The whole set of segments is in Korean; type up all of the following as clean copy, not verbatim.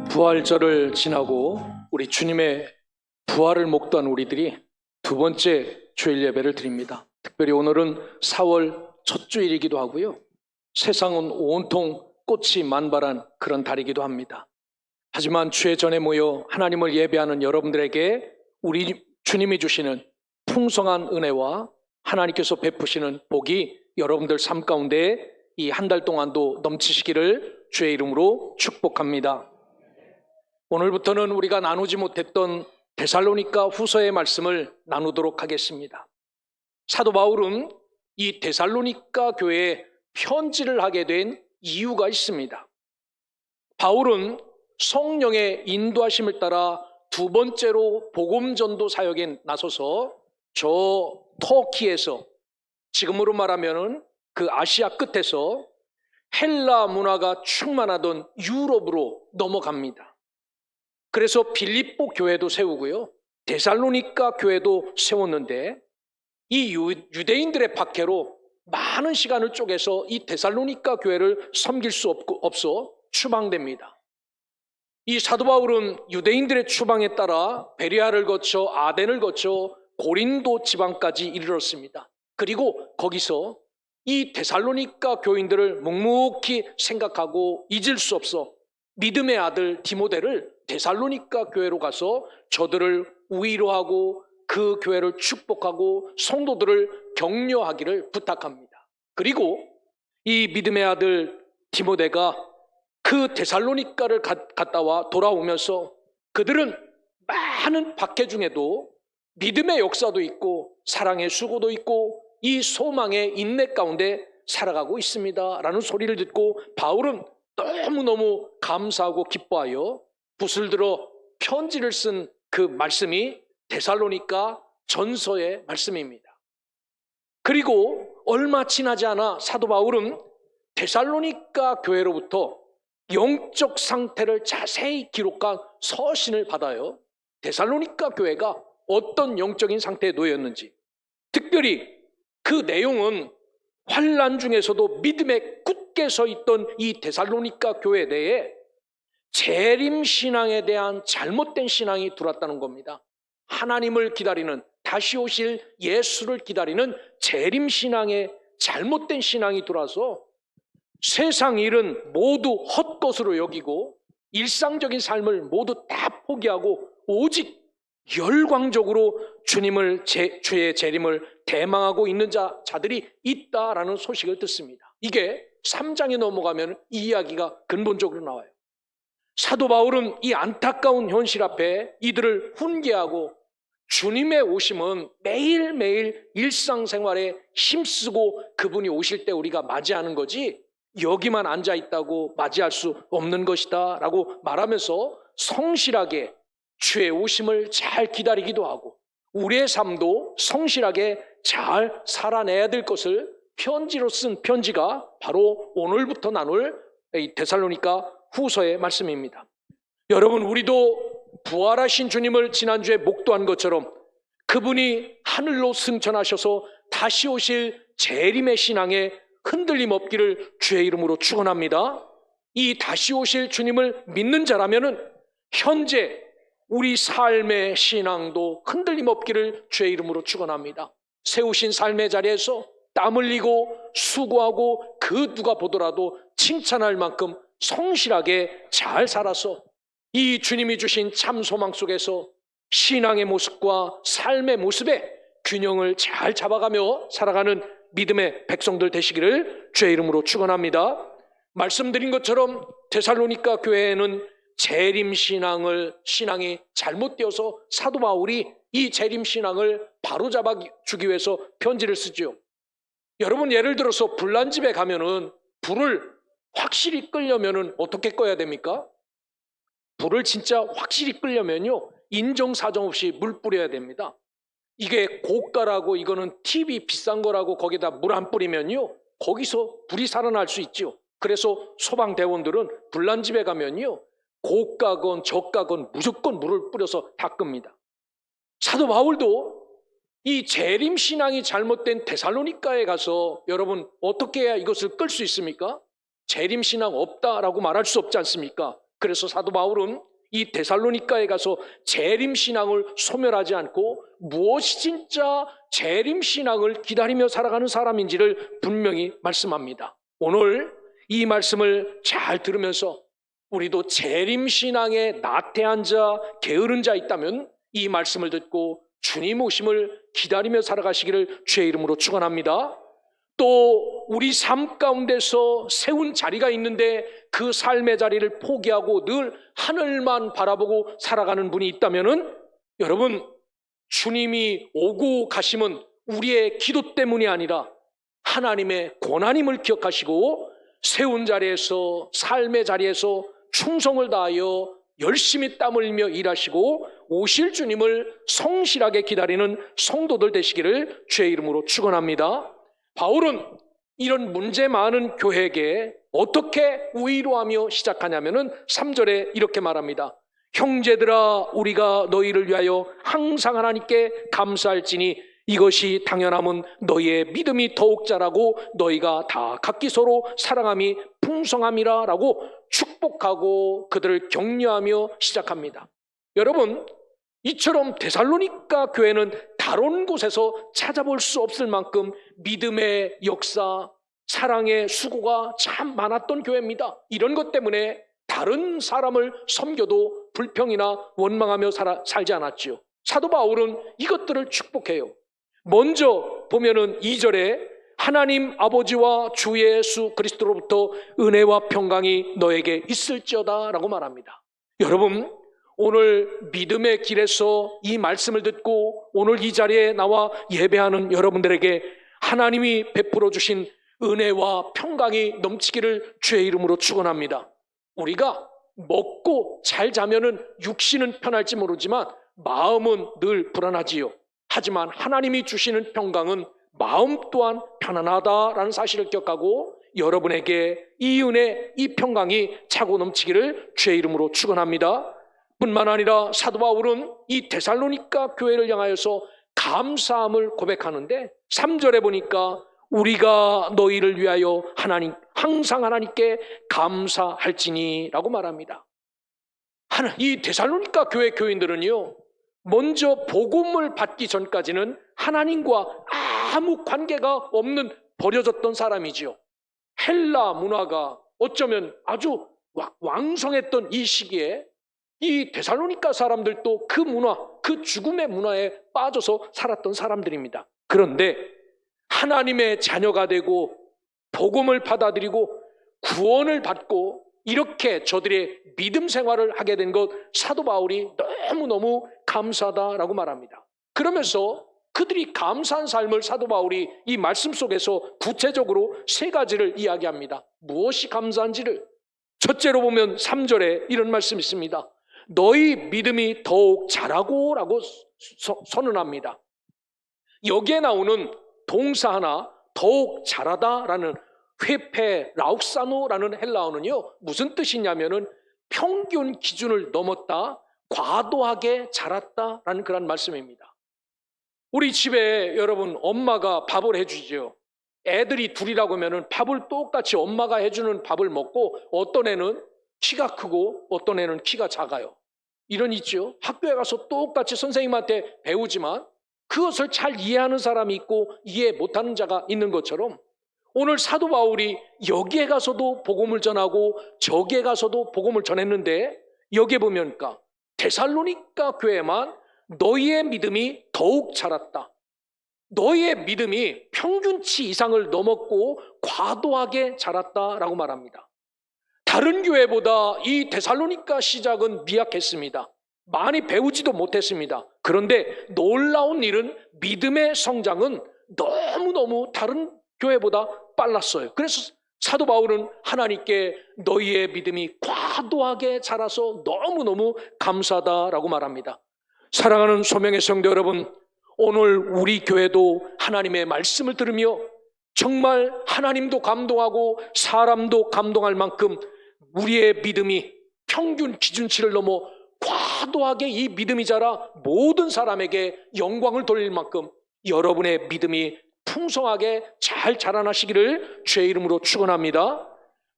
부활절을 지나고 우리 주님의 부활을 목도한 우리들이 두 번째 주일 예배를 드립니다. 특별히 오늘은 4월 첫 주일이기도 하고요. 세상은 온통 꽃이 만발한 그런 달이기도 합니다. 하지만 주의 전에 모여 하나님을 예배하는 여러분들에게 우리 주님이 주시는 풍성한 은혜와 하나님께서 베푸시는 복이 여러분들 삶 가운데 이 한 달 동안도 넘치시기를 주의 이름으로 축복합니다. 오늘부터는 우리가 나누지 못했던 데살로니가 후서의 말씀을 나누도록 하겠습니다. 사도 바울은 이 데살로니가 교회에 편지를 하게 된 이유가 있습니다. 바울은 성령의 인도하심을 따라 두 번째로 복음전도 사역에 나서서 저 터키에서, 지금으로 말하면 그 아시아 끝에서 헬라 문화가 충만하던 유럽으로 넘어갑니다. 그래서 빌립보 교회도 세우고요, 데살로니가 교회도 세웠는데 이 유대인들의 박해로 많은 시간을 쪼개서 이 데살로니가 교회를 섬길 수 없어 추방됩니다. 이 사도 바울은 유대인들의 추방에 따라 베리아를 거쳐 아덴을 거쳐 고린도 지방까지 이르렀습니다. 그리고 거기서 이 데살로니가 교인들을 묵묵히 생각하고 잊을 수 없어 믿음의 아들 디모데를 데살로니가 교회로 가서 저들을 위로하고 그 교회를 축복하고 성도들을 격려하기를 부탁합니다. 그리고 이 믿음의 아들 디모데가 그 데살로니가를 갔다 와 돌아오면서 그들은 많은 박해 중에도 믿음의 역사도 있고 사랑의 수고도 있고 이 소망의 인내 가운데 살아가고 있습니다 라는 소리를 듣고 바울은 너무너무 감사하고 기뻐하여 붓을 들어 편지를 쓴 그 말씀이 데살로니가 전서의 말씀입니다. 그리고 얼마 지나지 않아 사도 바울은 데살로니가 교회로부터 영적 상태를 자세히 기록한 서신을 받아요. 데살로니가 교회가 어떤 영적인 상태에 놓였는지, 특별히 그 내용은 환난 중에서도 믿음에 굳게 서 있던 이 데살로니가 교회 내에 재림신앙에 대한 잘못된 신앙이 들어왔다는 겁니다. 하나님을 기다리는, 다시 오실 예수를 기다리는 재림신앙에 잘못된 신앙이 들어와서 세상 일은 모두 헛것으로 여기고 일상적인 삶을 모두 다 포기하고 오직 열광적으로 주의 재림을 대망하고 있는 자들이 있다라는 소식을 듣습니다. 이게 3장에 넘어가면 이 이야기가 근본적으로 나와요. 사도 바울은 이 안타까운 현실 앞에 이들을 훈계하고 주님의 오심은 매일매일 일상생활에 힘쓰고 그분이 오실 때 우리가 맞이하는 거지 여기만 앉아있다고 맞이할 수 없는 것이다 라고 말하면서 성실하게 주의 오심을 잘 기다리기도 하고 우리의 삶도 성실하게 잘 살아내야 될 것을 편지로 쓴 편지가 바로 오늘부터 나눌 이 데살로니가 후서의 말씀입니다. 여러분, 우리도 부활하신 주님을 지난주에 목도한 것처럼 그분이 하늘로 승천하셔서 다시 오실 재림의 신앙에 흔들림 없기를 주의 이름으로 축원합니다. 이 다시 오실 주님을 믿는 자라면은 현재 우리 삶의 신앙도 흔들림 없기를 주의 이름으로 축원합니다. 세우신 삶의 자리에서 땀 흘리고 수고하고 그 누가 보더라도 칭찬할 만큼 성실하게 잘 살아서 이 주님이 주신 참 소망 속에서 신앙의 모습과 삶의 모습의 균형을 잘 잡아가며 살아가는 믿음의 백성들 되시기를 주의 이름으로 축원합니다. 말씀드린 것처럼 데살로니가 교회에는 재림신앙이 잘못되어서 사도 바울이 이 재림신앙을 바로잡아 주기 위해서 편지를 쓰죠. 여러분, 예를 들어서 불난집에 가면은 불을 확실히 끄려면은 어떻게 꺼야 됩니까? 불을 진짜 확실히 끄려면요, 인정사정 없이 물 뿌려야 됩니다. 이게 고가라고 이거는 TV 비싼 거라고 거기다 물 안 뿌리면요, 거기서 불이 살아날 수 있죠. 그래서 소방대원들은 불난집에 가면요, 고가건 저가건 무조건 물을 뿌려서 다 끕니다. 사도 바울도 이 재림신앙이 잘못된 데살로니가에 가서 여러분 어떻게 해야 이것을 끌 수 있습니까? 재림신앙 없다라고 말할 수 없지 않습니까? 그래서 사도 바울은 이 데살로니가에 가서 재림신앙을 소멸하지 않고 무엇이 진짜 재림신앙을 기다리며 살아가는 사람인지를 분명히 말씀합니다. 오늘 이 말씀을 잘 들으면서 우리도 재림신앙에 나태한 자, 게으른 자 있다면 이 말씀을 듣고 주님 오심을 기다리며 살아가시기를 주의 이름으로 축원합니다. 또 우리 삶 가운데서 세운 자리가 있는데 그 삶의 자리를 포기하고 늘 하늘만 바라보고 살아가는 분이 있다면은 여러분, 주님이 오고 가심은 우리의 기도 때문이 아니라 하나님의 권한임을 기억하시고 세운 자리에서, 삶의 자리에서 충성을 다하여 열심히 땀 흘리며 일하시고 오실 주님을 성실하게 기다리는 성도들 되시기를 주의 이름으로 축원합니다. 바울은 이런 문제 많은 교회에게 어떻게 위로하며 시작하냐면은 3절에 이렇게 말합니다. 형제들아, 우리가 너희를 위하여 항상 하나님께 감사할지니 이것이 당연함은 너희의 믿음이 더욱 자라고 너희가 다 각기 서로 사랑함이 풍성함이라 라고 축복하고 그들을 격려하며 시작합니다. 여러분, 이처럼 데살로니가 교회는 다른 곳에서 찾아볼 수 없을 만큼 믿음의 역사, 사랑의 수고가 참 많았던 교회입니다. 이런 것 때문에 다른 사람을 섬겨도 불평이나 원망하며 살지 않았지요. 사도 바울은 이것들을 축복해요. 먼저 보면은 2절에 하나님 아버지와 주 예수 그리스도로부터 은혜와 평강이 너에게 있을지어다 라고 말합니다. 여러분, 오늘 믿음의 길에서 이 말씀을 듣고 오늘 이 자리에 나와 예배하는 여러분들에게 하나님이 베풀어 주신 은혜와 평강이 넘치기를 주의 이름으로 축원합니다. 우리가 먹고 잘 자면은 육신은 편할지 모르지만 마음은 늘 불안하지요. 하지만 하나님이 주시는 평강은 마음 또한 편안하다라는 사실을 기억하고 여러분에게 이 은혜, 이 평강이 차고 넘치기를 주의 이름으로 축원합니다. 뿐만 아니라 사도 바울은 이 데살로니가 교회를 향하여서 감사함을 고백하는데 3절에 보니까 우리가 너희를 위하여 항상 하나님께 감사할지니 라고 말합니다. 이 데살로니가 교회 교인들은요, 먼저 복음을 받기 전까지는 하나님과 아무 관계가 없는 버려졌던 사람이지요. 헬라 문화가 어쩌면 아주 왕성했던 이 시기에 이 데살로니가 사람들도 그 문화, 그 죽음의 문화에 빠져서 살았던 사람들입니다. 그런데 하나님의 자녀가 되고 복음을 받아들이고 구원을 받고 이렇게 저들의 믿음 생활을 하게 된 것 사도 바울이 너무너무 감사하다라고 말합니다. 그러면서 그들이 감사한 삶을 사도 바울이 이 말씀 속에서 구체적으로 3가지를 이야기합니다. 무엇이 감사한지를. 첫째로 보면 3절에 이런 말씀이 있습니다. 너희 믿음이 더욱 자라고 라고 선언합니다. 여기에 나오는 동사 하나, 더욱 자라다라는 회페 라욱사노라는 헬라어는요, 무슨 뜻이냐면은 평균 기준을 넘었다, 과도하게 자랐다라는 그런 말씀입니다. 우리 집에 여러분 엄마가 밥을 해주죠. 애들이 둘이라고 하면은 밥을 똑같이 엄마가 해주는 밥을 먹고 어떤 애는 키가 크고 어떤 애는 키가 작아요. 이런 있죠. 학교에 가서 똑같이 선생님한테 배우지만 그것을 잘 이해하는 사람이 있고 이해 못하는 자가 있는 것처럼 오늘 사도 바울이 여기에 가서도 복음을 전하고 저기에 가서도 복음을 전했는데 여기에 보면까 데살로니가 교회만 너희의 믿음이 더욱 자랐다. 너희의 믿음이 평균치 이상을 넘었고 과도하게 자랐다라고 말합니다. 다른 교회보다 이 데살로니가 시작은 미약했습니다. 많이 배우지도 못했습니다. 그런데 놀라운 일은 믿음의 성장은 너무너무 다른 교회보다 빨랐어요. 그래서 사도 바울은 하나님께 너희의 믿음이 과도하게 자라서 너무너무 감사하다라고 말합니다. 사랑하는 소명의 성도 여러분, 오늘 우리 교회도 하나님의 말씀을 들으며 정말 하나님도 감동하고 사람도 감동할 만큼 우리의 믿음이 평균 기준치를 넘어 과도하게 이 믿음이 자라 모든 사람에게 영광을 돌릴 만큼 여러분의 믿음이 풍성하게 잘 자라나시기를 주의 이름으로 축원합니다.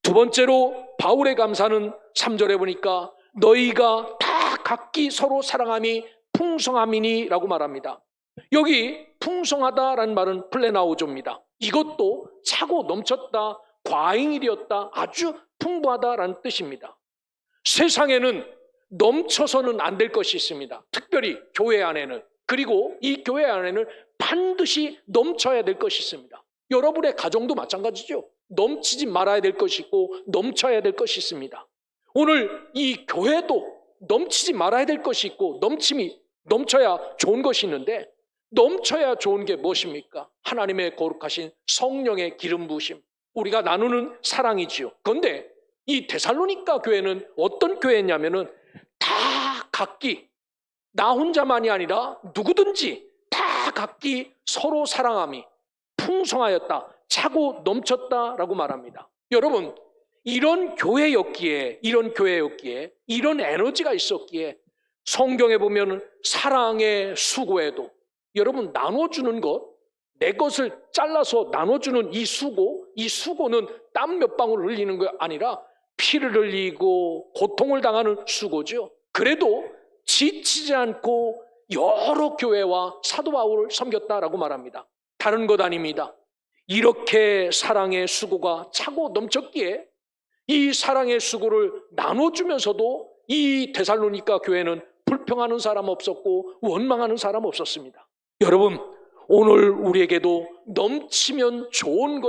두 번째로 바울의 감사는 3절에 보니까 너희가 다 각기 서로 사랑함이 풍성함이니라고 말합니다. 여기 풍성하다라는 말은 플레나우조입니다. 이것도 차고 넘쳤다, 과잉이되었다, 아주 풍부하다라는 뜻입니다. 세상에는 넘쳐서는 안 될 것이 있습니다. 특별히 교회 안에는. 그리고 이 교회 안에는 반드시 넘쳐야 될 것이 있습니다. 여러분의 가정도 마찬가지죠. 넘치지 말아야 될 것이 있고 넘쳐야 될 것이 있습니다. 오늘 이 교회도 넘치지 말아야 될 것이 있고 넘쳐야 좋은 것이 있는데, 넘쳐야 좋은 게 무엇입니까? 하나님의 거룩하신 성령의 기름 부으심, 우리가 나누는 사랑이지요. 그런데 이 데살로니가 교회는 어떤 교회냐면은 다 각기, 나 혼자만이 아니라 누구든지 다 각기 서로 사랑함이 풍성하였다, 차고 넘쳤다라고 말합니다. 여러분, 이런 교회였기에, 이런 에너지가 있었기에 성경에 보면 사랑의 수고에도, 여러분 나눠주는 것, 내 것을 잘라서 나눠주는 이 수고는 땀 몇 방울 흘리는 게 아니라 피를 흘리고 고통을 당하는 수고죠. 그래도 지치지 않고 여러 교회와 사도 바울을 섬겼다라고 말합니다. 다른 것 아닙니다. 이렇게 사랑의 수고가 차고 넘쳤기에 이 사랑의 수고를 나눠주면서도 이 데살로니가 교회는 불평하는 사람 없었고 원망하는 사람 없었습니다. 여러분, 오늘 우리에게도 넘치면 좋은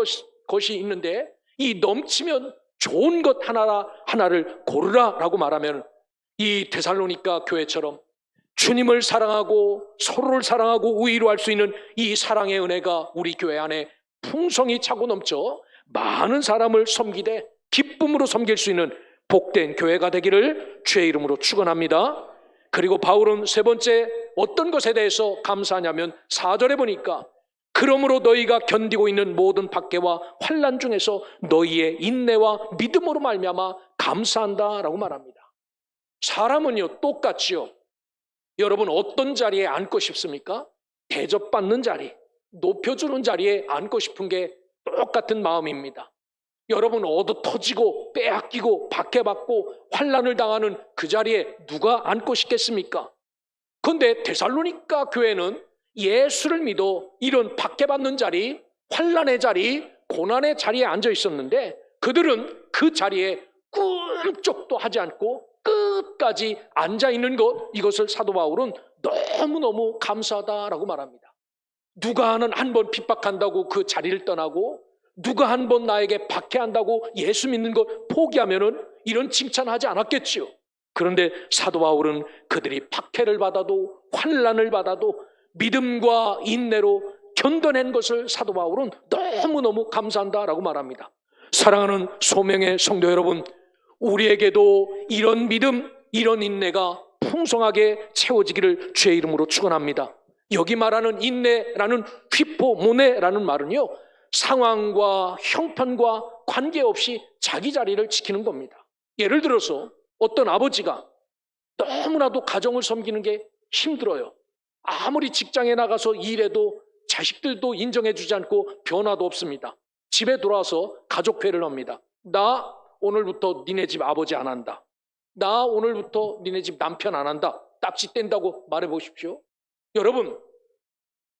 것이 있는데, 이 넘치면 좋은 것 하나를 고르라라고 말하면 이 데살로니가 교회처럼 주님을 사랑하고 서로를 사랑하고 위로할 수 있는 이 사랑의 은혜가 우리 교회 안에 풍성히 차고 넘쳐 많은 사람을 섬기되 기쁨으로 섬길 수 있는 복된 교회가 되기를 주의 이름으로 축원합니다. 그리고 바울은 세 번째 어떤 것에 대해서 감사하냐면 4절에 보니까 그러므로 너희가 견디고 있는 모든 박해와 환난 중에서 너희의 인내와 믿음으로 말미암아 감사한다라고 말합니다. 사람은요 똑같지요. 여러분, 어떤 자리에 앉고 싶습니까? 대접받는 자리, 높여주는 자리에 앉고 싶은 게 똑같은 마음입니다. 여러분, 얻어 터지고 빼앗기고 박해받고 환난을 당하는 그 자리에 누가 앉고 싶겠습니까? 그런데 데살로니가 교회는 예수를 믿어 이런 박해받는 자리, 환난의 자리, 고난의 자리에 앉아 있었는데 그들은 그 자리에 꿈쩍도 하지 않고 끝까지 앉아 있는 것, 이것을 사도 바울은 너무너무 감사하다라고 말합니다. 누가 한 번 핍박한다고 그 자리를 떠나고, 누가 한 번 나에게 박해한다고 예수 믿는 것 포기하면은 이런 칭찬하지 않았겠지요. 그런데 사도 바울은 그들이 박해를 받아도 환난을 받아도 믿음과 인내로 견뎌낸 것을 사도 바울은 너무너무 감사한다라고 말합니다. 사랑하는 소명의 성도 여러분, 우리에게도 이런 믿음, 이런 인내가 풍성하게 채워지기를 주의 이름으로 축원합니다. 여기 말하는 인내라는 휘포모네라는 말은요, 상황과 형편과 관계없이 자기 자리를 지키는 겁니다. 예를 들어서 어떤 아버지가 너무나도 가정을 섬기는 게 힘들어요. 아무리 직장에 나가서 일해도 자식들도 인정해주지 않고 변화도 없습니다. 집에 돌아와서 가족회를 합니다. 나 오늘부터 니네 집 아버지 안 한다. 나 오늘부터 니네 집 남편 안 한다. 딱지 뗀다고 말해보십시오. 여러분,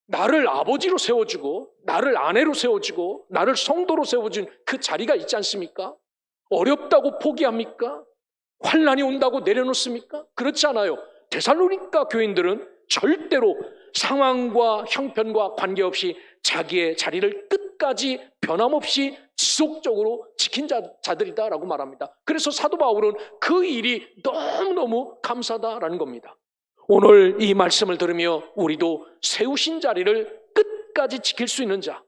나를 아버지로 세워주고 나를 아내로 세워주고 나를 성도로 세워준 그 자리가 있지 않습니까? 어렵다고 포기합니까? 환난이 온다고 내려놓습니까? 그렇지 않아요. 데살로니가 교인들은 절대로 상황과 형편과 관계없이 자기의 자리를 끝까지 변함없이 지속적으로 지킨 자들이다라고 말합니다. 그래서 사도 바울은 그 일이 너무너무 감사하다라는 겁니다. 오늘 이 말씀을 들으며 우리도 세우신 자리를 끝까지 지킬 수 있는 자,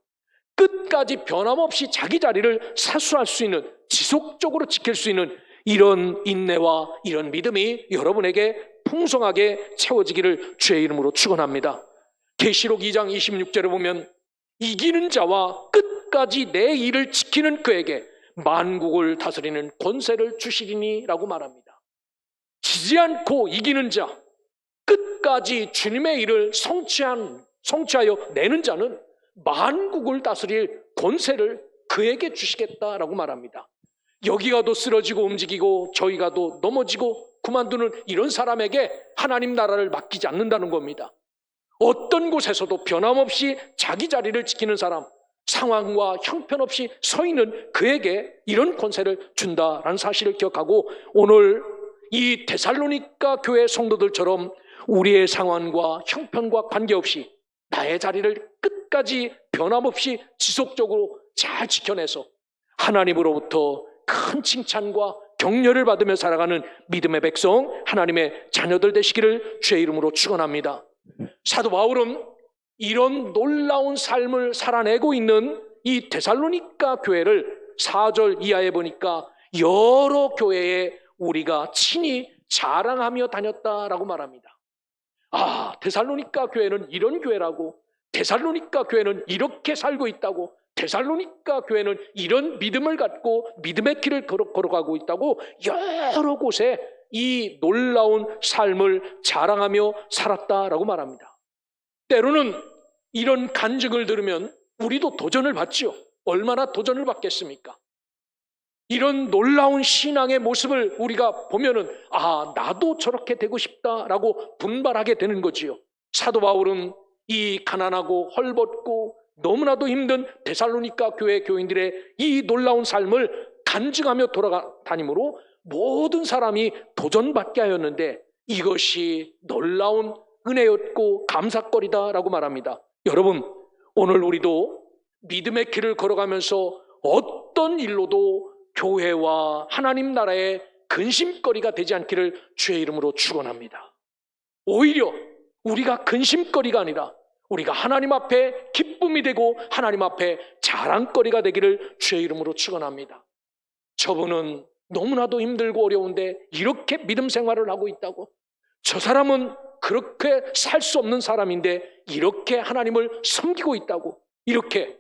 끝까지 변함없이 자기 자리를 사수할 수 있는, 지속적으로 지킬 수 있는 이런 인내와 이런 믿음이 여러분에게 풍성하게 채워지기를 주의 이름으로 축원합니다. 계시록 2장 26절에 보면 이기는 자와 끝까지 내 일을 지키는 그에게 만국을 다스리는 권세를 주시리니 라고 말합니다. 지지 않고 이기는 자, 끝까지 주님의 일을 성취하여 내는 자는 만국을 다스릴 권세를 그에게 주시겠다라고 말합니다. 여기 가도 쓰러지고 움직이고 저기 가도 넘어지고 그만두는 이런 사람에게 하나님 나라를 맡기지 않는다는 겁니다. 어떤 곳에서도 변함없이 자기 자리를 지키는 사람, 상황과 형편없이 서 있는 그에게 이런 권세를 준다라는 사실을 기억하고, 오늘 이 데살로니가 교회 성도들처럼 우리의 상황과 형편과 관계없이 나의 자리를 끝까지 변함없이 지속적으로 잘 지켜내서 하나님으로부터 큰 칭찬과 격려를 받으며 살아가는 믿음의 백성, 하나님의 자녀들 되시기를 주의 이름으로 축원합니다. 사도 바울은 이런 놀라운 삶을 살아내고 있는 이 데살로니가 교회를 4절 이하에 보니까 여러 교회에 우리가 친히 자랑하며 다녔다라고 말합니다. 아, 데살로니가 교회는 이런 교회라고, 데살로니가 교회는 이렇게 살고 있다고, 데살로니가 교회는 이런 믿음을 갖고 믿음의 길을 걸어가고 있다고 여러 곳에 이 놀라운 삶을 자랑하며 살았다라고 말합니다. 때로는 이런 간증을 들으면 우리도 도전을 받죠. 얼마나 도전을 받겠습니까? 이런 놀라운 신앙의 모습을 우리가 보면은 아, 나도 저렇게 되고 싶다라고 분발하게 되는 거지요. 사도 바울은 이 가난하고 헐벗고 너무나도 힘든 데살로니가 교회 교인들의 이 놀라운 삶을 간증하며 돌아다니므로 모든 사람이 도전받게 하였는데 이것이 놀라운 은혜였고 감사거리다라고 말합니다. 여러분, 오늘 우리도 믿음의 길을 걸어가면서 어떤 일로도 교회와 하나님 나라의 근심거리가 되지 않기를 주의 이름으로 축원합니다. 오히려 우리가 근심거리가 아니라 우리가 하나님 앞에 기쁨이 되고 하나님 앞에 자랑거리가 되기를 주의 이름으로 축원합니다. 저분은 너무나도 힘들고 어려운데 이렇게 믿음 생활을 하고 있다고, 저 사람은 그렇게 살 수 없는 사람인데 이렇게 하나님을 섬기고 있다고, 이렇게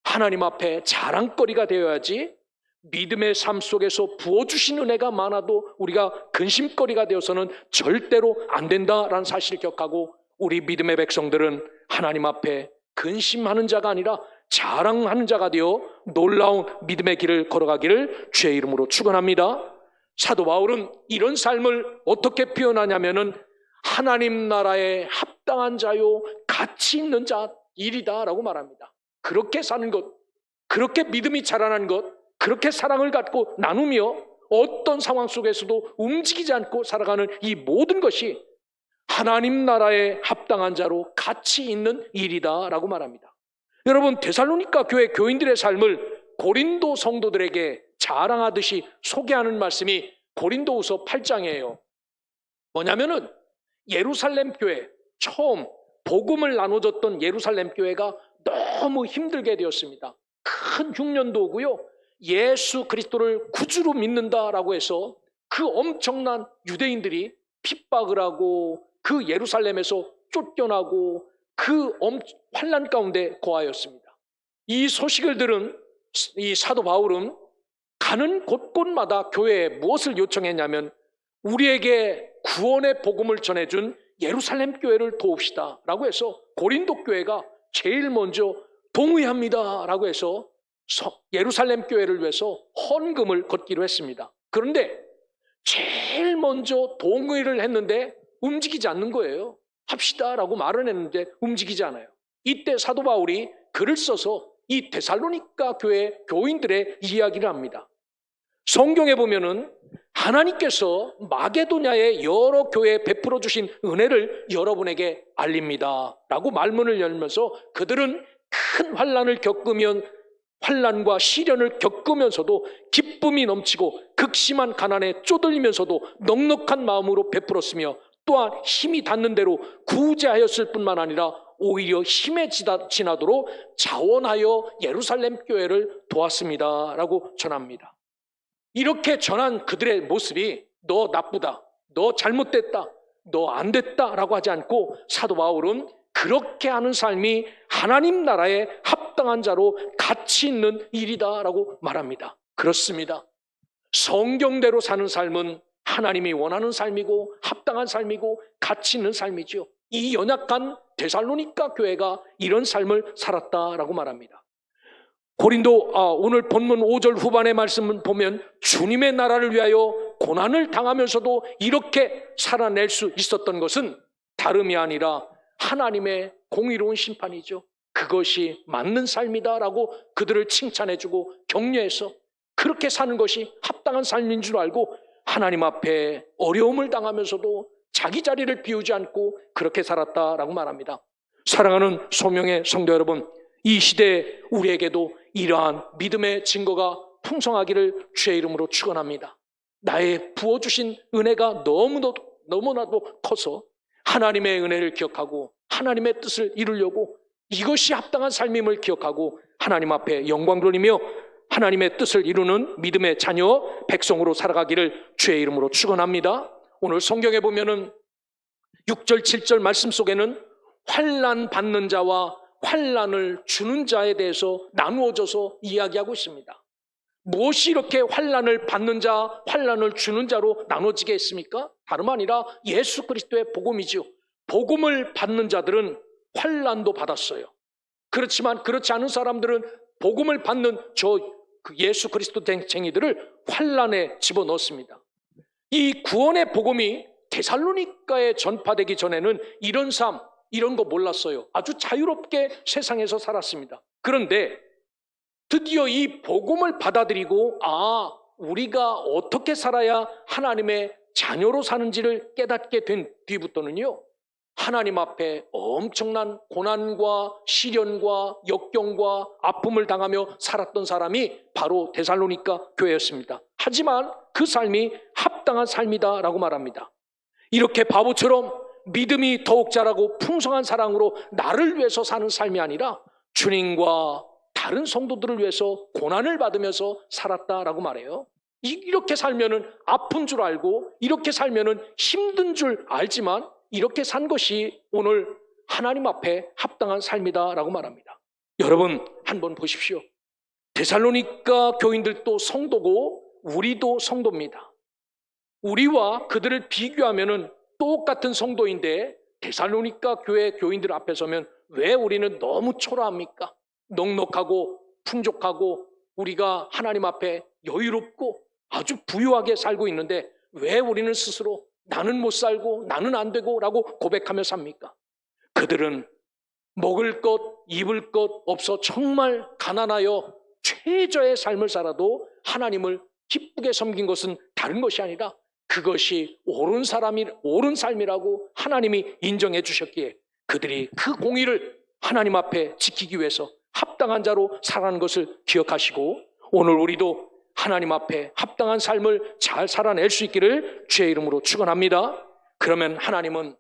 하나님 앞에 자랑거리가 되어야지 믿음의 삶 속에서 부어주신 은혜가 많아도 우리가 근심거리가 되어서는 절대로 안 된다라는 사실을 기억하고, 우리 믿음의 백성들은 하나님 앞에 근심하는 자가 아니라 자랑하는 자가 되어 놀라운 믿음의 길을 걸어가기를 주의 이름으로 축원합니다. 사도 바울은 이런 삶을 어떻게 표현하냐면은 하나님 나라에 합당한 자요 가치 있는 자 일이다라고 말합니다. 그렇게 사는 것, 그렇게 믿음이 자라난 것, 그렇게 사랑을 갖고 나누며 어떤 상황 속에서도 움직이지 않고 살아가는 이 모든 것이 하나님 나라에 합당한 자로 가치 있는 일이다라고 말합니다. 여러분, 데살로니가 교회 교인들의 삶을 고린도 성도들에게 자랑하듯이 소개하는 말씀이 고린도후서 8장이에요. 뭐냐면은 예루살렘 교회, 처음 복음을 나눠줬던 예루살렘 교회가 너무 힘들게 되었습니다. 큰 흉년도 오고요, 예수 그리스도를 구주로 믿는다라고 해서 그 엄청난 유대인들이 핍박을 하고 그 예루살렘에서 쫓겨나고 그 환난 가운데 거하였습니다. 이 소식을 들은 이 사도 바울은 가는 곳곳마다 교회에 무엇을 요청했냐면 우리에게 구원의 복음을 전해준 예루살렘 교회를 도웁시다 라고 해서 고린도 교회가 제일 먼저 동의합니다 라고 해서 예루살렘 교회를 위해서 헌금을 걷기로 했습니다. 그런데 제일 먼저 동의를 했는데 움직이지 않는 거예요. 합시다 라고 말은 했는데 움직이지 않아요. 이때 사도 바울이 글을 써서 이 데살로니가 교회 교인들의 이야기를 합니다. 성경에 보면은 하나님께서 마게도냐의 여러 교회에 베풀어 주신 은혜를 여러분에게 알립니다 라고 말문을 열면서 그들은 큰 환난을 겪으면 환난과 시련을 겪으면서도 기쁨이 넘치고 극심한 가난에 쪼들리면서도 넉넉한 마음으로 베풀었으며 또한 힘이 닿는 대로 구제하였을 뿐만 아니라 오히려 힘에 지나도록 자원하여 예루살렘 교회를 도왔습니다 라고 전합니다. 이렇게 전한 그들의 모습이 너 나쁘다, 너 잘못됐다, 너 안 됐다 라고 하지 않고 사도 바울은 그렇게 하는 삶이 하나님 나라에 합당한 자로 가치 있는 일이다 라고 말합니다. 그렇습니다. 성경대로 사는 삶은 하나님이 원하는 삶이고 합당한 삶이고 가치 있는 삶이죠. 이 연약한 데살로니가 교회가 이런 삶을 살았다라고 말합니다. 오늘 본문 5절 후반의 말씀을 보면 주님의 나라를 위하여 고난을 당하면서도 이렇게 살아낼 수 있었던 것은 다름이 아니라 하나님의 공의로운 심판이죠. 그것이 맞는 삶이다라고 그들을 칭찬해주고 격려해서 그렇게 사는 것이 합당한 삶인 줄 알고 하나님 앞에 어려움을 당하면서도 자기 자리를 비우지 않고 그렇게 살았다라고 말합니다. 사랑하는 소명의 성도 여러분, 이 시대에 우리에게도 이러한 믿음의 증거가 풍성하기를 주의 이름으로 축원합니다. 나의 부어주신 은혜가 너무나도 커서 하나님의 은혜를 기억하고 하나님의 뜻을 이루려고 이것이 합당한 삶임을 기억하고 하나님 앞에 영광 돌리며 하나님의 뜻을 이루는 믿음의 자녀 백성으로 살아가기를 주의 이름으로 축원합니다. 오늘 성경에 보면은 6절 7절 말씀 속에는 환난 받는 자와 환난을 주는 자에 대해서 나누어져서 이야기하고 있습니다. 무엇이 이렇게 환난을 받는 자, 환난을 주는 자로 나눠지게 했습니까? 다름 아니라 예수 그리스도의 복음이죠. 복음을 받는 자들은 환난도 받았어요. 그렇지만 그렇지 않은 사람들은 복음을 받는 예수 그리스도 쟁이들을 환난에 집어넣었습니다. 이 구원의 복음이 데살로니가에 전파되기 전에는 이런 삶, 이런 거 몰랐어요. 아주 자유롭게 세상에서 살았습니다. 그런데 드디어 이 복음을 받아들이고 우리가 어떻게 살아야 하나님의 자녀로 사는지를 깨닫게 된 뒤부터는요, 하나님 앞에 엄청난 고난과 시련과 역경과 아픔을 당하며 살았던 사람이 바로 데살로니가 교회였습니다. 하지만 그 삶이 합당한 삶이다라고 말합니다. 이렇게 바보처럼 믿음이 더욱 자라고 풍성한 사랑으로 나를 위해서 사는 삶이 아니라 주님과 다른 성도들을 위해서 고난을 받으면서 살았다라고 말해요. 이렇게 살면은 아픈 줄 알고 이렇게 살면은 힘든 줄 알지만 이렇게 산 것이 오늘 하나님 앞에 합당한 삶이다라고 말합니다. 여러분 한번 보십시오. 데살로니가 교인들도 성도고 우리도 성도입니다. 우리와 그들을 비교하면은 똑같은 성도인데 데살로니가 교회 교인들 앞에 서면 왜 우리는 너무 초라합니까? 넉넉하고 풍족하고 우리가 하나님 앞에 여유롭고 아주 부유하게 살고 있는데 왜 우리는 스스로 나는 못 살고 나는 안 되고 라고 고백하며 삽니까? 그들은 먹을 것 입을 것 없어 정말 가난하여 최저의 삶을 살아도 하나님을 기쁘게 섬긴 것은 다른 것이 아니라 그것이 옳은 삶이라고 하나님이 인정해 주셨기에 그들이 그 공의를 하나님 앞에 지키기 위해서 합당한 자로 살아가는 것을 기억하시고 오늘 우리도 하나님 앞에 합당한 삶을 잘 살아낼 수 있기를 주의 이름으로 축원합니다. 그러면 하나님은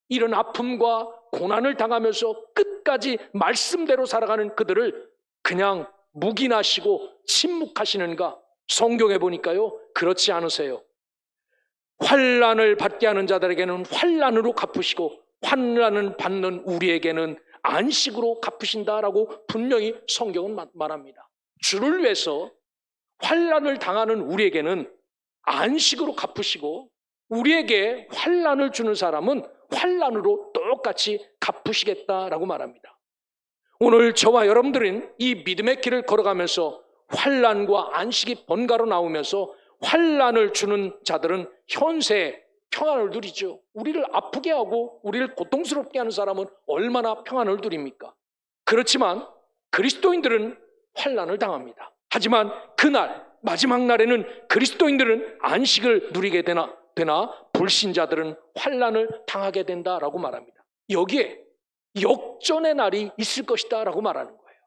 이런 아픔과 고난을 당하면서 끝까지 말씀대로 살아가는 그들을 그냥 묵인하시고 침묵하시는가? 성경에 보니까요, 그렇지 않으세요. 환난을 받게 하는 자들에게는 환난으로 갚으시고 환난을 받는 우리에게는 안식으로 갚으신다라고 분명히 성경은 말합니다. 주를 위해서 환난을 당하는 우리에게는 안식으로 갚으시고 우리에게 환난을 주는 사람은 환난으로 똑같이 갚으시겠다라고 말합니다. 오늘 저와 여러분들은 이 믿음의 길을 걸어가면서 환난과 안식이 번갈아 나오면서 환난을 주는 자들은 현세에 평안을 누리죠. 우리를 아프게 하고 우리를 고통스럽게 하는 사람은 얼마나 평안을 누립니까? 그렇지만 그리스도인들은 환난을 당합니다. 하지만 그날 마지막 날에는 그리스도인들은 안식을 누리게 되나 불신자들은 환난을 당하게 된다라고 말합니다. 여기에 역전의 날이 있을 것이다 라고 말하는 거예요.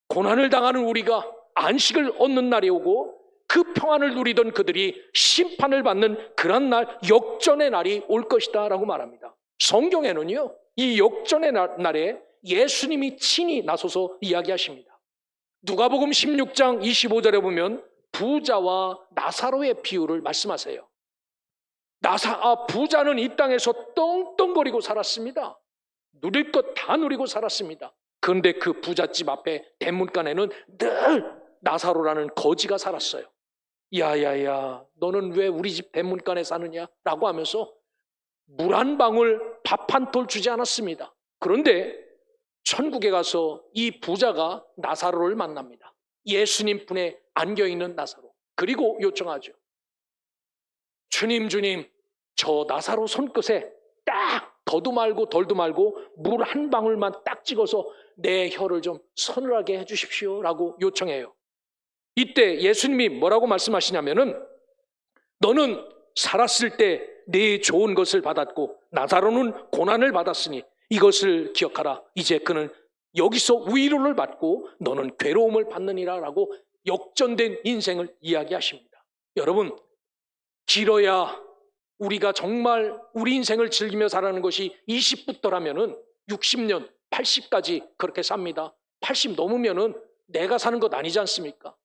고난을 당하는 우리가 안식을 얻는 날이 오고 그 평안을 누리던 그들이 심판을 받는 그런 날, 역전의 날이 올 것이다 라고 말합니다. 성경에는요, 이 역전의 날에 예수님이 친히 나서서 이야기하십니다. 누가복음 16장 25절에 보면 부자와 나사로의 비유를 말씀하세요. 부자는 이 땅에서 떵떵거리고 살았습니다. 누릴 것 다 누리고 살았습니다. 그런데 그 부잣집 앞에 대문간에는 늘 나사로라는 거지가 살았어요. 야야야, 너는 왜 우리 집 대문간에 사느냐? 라고 하면서 물 한 방울, 밥 한 톨 주지 않았습니다. 그런데 천국에 가서 이 부자가 나사로를 만납니다. 예수님 품에 안겨있는 나사로. 그리고 요청하죠. 주님, 저 나사로 손끝에 딱 더도 말고 덜도 말고 물 한 방울만 딱 찍어서 내 혀를 좀 서늘하게 해주십시오 라고 요청해요. 이때 예수님이 뭐라고 말씀하시냐면은, 너는 살았을 때 네 좋은 것을 받았고 나사로는 고난을 받았으니 이것을 기억하라. 이제 그는 여기서 위로를 받고 너는 괴로움을 받느니라 라고 역전된 인생을 이야기하십니다. 여러분, 길어야 우리가 정말 우리 인생을 즐기며 살아가는 것이 20부터라면은 60년, 80까지 그렇게 삽니다. 80 넘으면은 내가 사는 것 아니지 않습니까?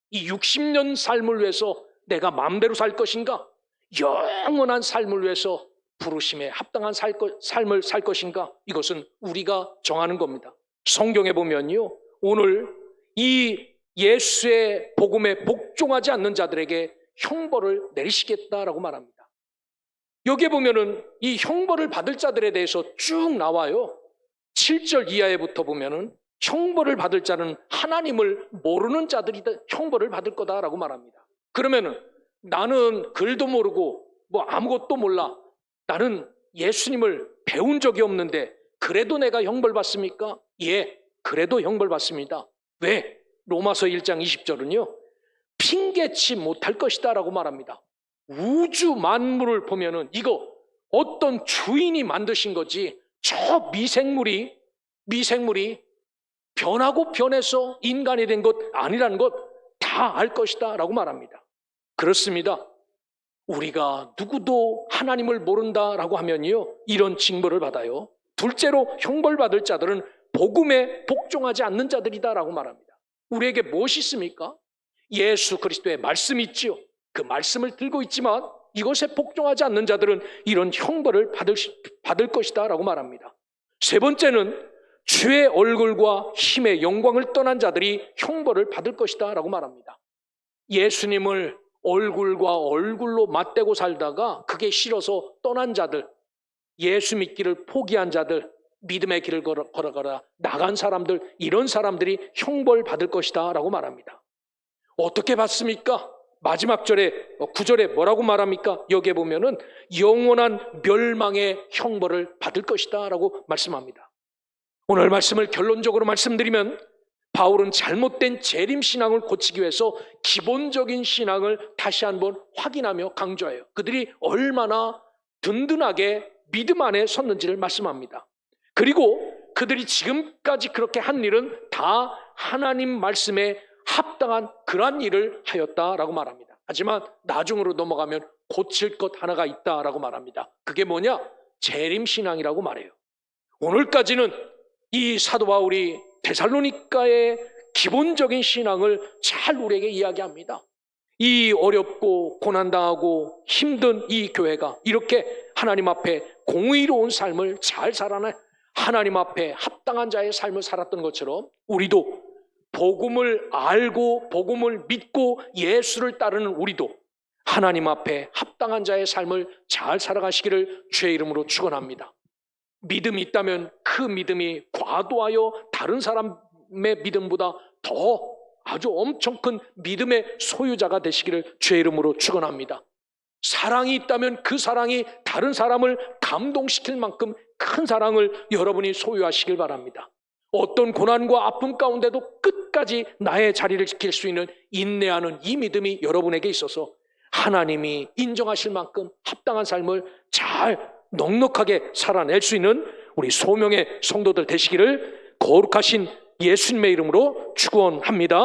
이 60년 삶을 위해서 내가 마음대로 살 것인가? 영원한 삶을 위해서 부르심에 합당한 삶을 살 것인가? 이것은 우리가 정하는 겁니다. 성경에 보면요, 오늘 이 예수의 복음에 복종하지 않는 자들에게 형벌을 내리시겠다라고 말합니다. 여기에 보면은 이 형벌을 받을 자들에 대해서 쭉 나와요. 7절 이하에부터 보면은 형벌을 받을 자는 하나님을 모르는 자들이 형벌을 받을 거다라고 말합니다. 그러면은 나는 글도 모르고 뭐 아무것도 몰라, 나는 예수님을 배운 적이 없는데 그래도 내가 형벌 받습니까? 예, 그래도 형벌 받습니다. 왜? 로마서 1장 20절은요 핑계치 못할 것이다 라고 말합니다. 우주 만물을 보면은 이거 어떤 주인이 만드신 거지, 저 미생물이 변하고 변해서 인간이 된 것 아니라는 것 다 알 것이다 라고 말합니다. 그렇습니다. 우리가 누구도 하나님을 모른다라고 하면요 이런 징벌을 받아요. 둘째로 형벌받을 자들은 복음에 복종하지 않는 자들이다라고 말합니다. 우리에게 무엇이 있습니까? 예수 그리스도의 말씀이 있지요. 그 말씀을 들고 있지만 이것에 복종하지 않는 자들은 이런 형벌을 받을 것이다 라고 말합니다. 세 번째는 주의 얼굴과 힘의 영광을 떠난 자들이 형벌을 받을 것이다 라고 말합니다. 예수님을 얼굴과 얼굴로 맞대고 살다가 그게 싫어서 떠난 자들, 예수 믿기를 포기한 자들, 믿음의 길을 걸어가라 나간 사람들, 이런 사람들이 형벌 받을 것이다 라고 말합니다. 어떻게 받습니까? 마지막 절에 9절에 뭐라고 말합니까? 여기에 보면은 영원한 멸망의 형벌을 받을 것이다 라고 말씀합니다. 오늘 말씀을 결론적으로 말씀드리면, 바울은 잘못된 재림신앙을 고치기 위해서 기본적인 신앙을 다시 한번 확인하며 강조해요. 그들이 얼마나 든든하게 믿음 안에 섰는지를 말씀합니다. 그리고 그들이 지금까지 그렇게 한 일은 다 하나님 말씀에 합당한 그러한 일을 하였다라고 말합니다. 하지만 나중으로 넘어가면 고칠 것 하나가 있다라고 말합니다. 그게 뭐냐? 재림신앙이라고 말해요. 오늘까지는 이 사도 바울이 데살로니가의 기본적인 신앙을 잘 우리에게 이야기합니다. 이 어렵고 고난당하고 힘든 이 교회가 이렇게 하나님 앞에 공의로운 삶을 잘 살아내 하나님 앞에 합당한 자의 삶을 살았던 것처럼 우리도 복음을 알고 복음을 믿고 예수를 따르는 우리도 하나님 앞에 합당한 자의 삶을 잘 살아가시기를 주의 이름으로 축원합니다. 믿음이 있다면 그 믿음이 과도하여 다른 사람의 믿음보다 더 아주 엄청 큰 믿음의 소유자가 되시기를 주의 이름으로 축원합니다. 사랑이 있다면 그 사랑이 다른 사람을 감동시킬 만큼 큰 사랑을 여러분이 소유하시길 바랍니다. 어떤 고난과 아픔 가운데도 끝까지 나의 자리를 지킬 수 있는 인내하는 이 믿음이 여러분에게 있어서 하나님이 인정하실 만큼 합당한 삶을 잘 넉넉하게 살아낼 수 있는 우리 소명의 성도들 되시기를 거룩하신 예수님의 이름으로 축원합니다.